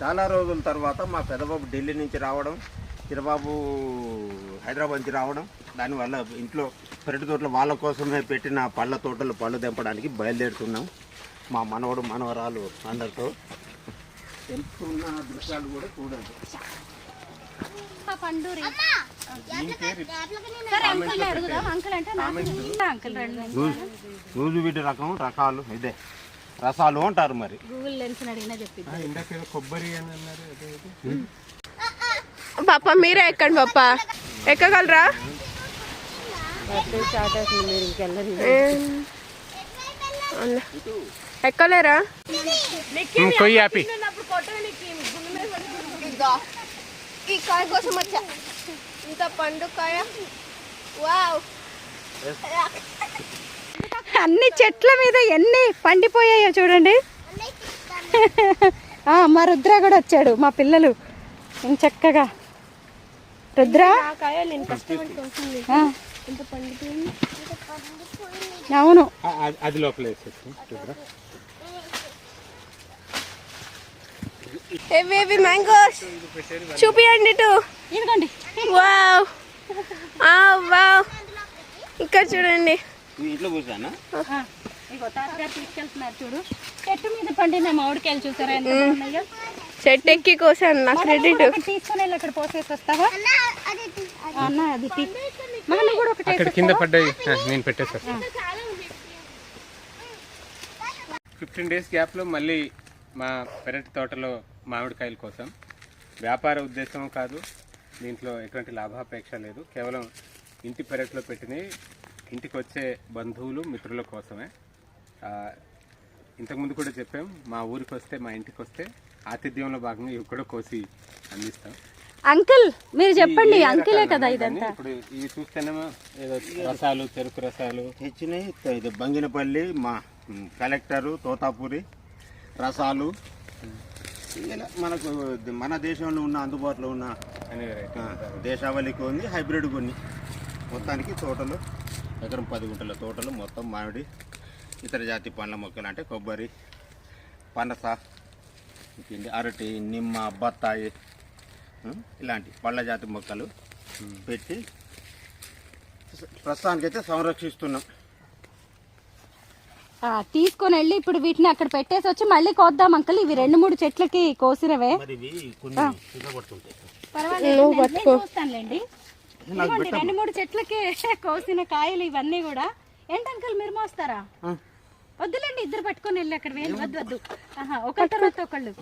చాలా రోజుల తర్వాత మా పెద్దబాబు ఢిల్లీ నుంచి రావడం, చిరబాబు హైదరాబాద్ నుంచి రావడం, దానివల్ల ఇంట్లో పెరటి తోటలు వాళ్ళ కోసమే పెట్టిన పళ్ళ తోటలు పళ్ళు తెంపడానికి బయలుదేరుతున్నాం. మా మనవడు మనవరాలు అందరితో తెంపుతున్న దృశ్యాలు కూడా చూడండి. రోజు వీటి రకాలు ఇదే రసాలు అంటారు. మరి పాప మీరే ఎక్కండి పాప, ఎక్కగలరా? ఎక్కలేరా? ఈ కాయ కోసం వచ్చా, ఇంత పండుకాయ. వావ్, అన్ని చెట్ల మీద ఎన్ని పండిపోయాయో చూడండి. మా రుద్ర కూడా వచ్చాడు, మా పిల్లలు చక్కగా. రుద్ర అవును, అది లోపల ఏవేవి మ్యాంగోస్ చూపియండి ఇటు. వావ్ వావ్, ఇక్కడ చూడండి. తీసుకెళ్తున్నారు చూడు, చెట్టు మీద పండిన మామిడికాయలు చూసారా? చెట్టు ఎక్కి కోసాను, నా క్రెడిట్. తీసుకుని వెళ్ళి అక్కడ పోసేసి వస్తావా అన్న? అది కూడా అక్కడ కింద పడ్డాయి, నేను పెట్టేస్తాను. 15 days గ్యాప్లో మళ్ళీ మా పెరటి తోటలో మామిడికాయల కోసం. వ్యాపార ఉద్దేశం కాదు, దీంట్లో ఎటువంటి లాభాపేక్ష లేదు. కేవలం ఇంటి పెరట్లో పెట్టినవి ఇంటికి వచ్చే బంధువులు మిత్రుల కోసమే. ఇంతకుముందు కూడా చెప్పాం, మా ఊరికి వస్తే, మా ఇంటికి వస్తే ఆతిథ్యంలో భాగంగా ఇవి కూడా కోసి అందిస్తాం. అంకుల్ మీరు చెప్పండి, అంకులే కదా ఇదంతా. ఇప్పుడు ఇవి చూస్తేనేమో ఏదో రసాలు, చెరుకు రసాలు తెచ్చినాయి. ఇది బంగినపల్లి, మా కలెక్టరు, తోతాపూరి రసాలు. మనకు మన దేశంలో ఉన్న అందుబాటులో ఉన్న దేశావళికి ఉంది, హైబ్రిడ్ కొన్ని. మొత్తానికి తోటలు ఎకరం 10 గుంటల తోటలు మొత్తం మామిడి, ఇతర జాతి పండ్ల మొక్కలు అంటే కొబ్బరి, పనస, అరటి, నిమ్మ, బత్తాయి ఇలాంటి పళ్ళ జాతి మొక్కలు పెట్టి ప్రస్తుతానికైతే సంరక్షిస్తున్నాం. తీసుకొని వెళ్ళి ఇప్పుడు వీటిని అక్కడ పెట్టేసి వచ్చి మళ్ళీ కోద్దాం అంకుల్. ఇవి 2-3 చెట్లకి కోసినవే. చూస్తానులేండి, 2-3 చెట్లకి కోసిన కాయలు ఇవన్నీ కూడా. ఏంటి అంకుల్ మీరు మోస్తారా? వద్దులేండి, ఇద్దరు పట్టుకొని వెళ్ళి అక్కడ వద్దు. ఒకరి తర్వాత ఒకళ్ళు.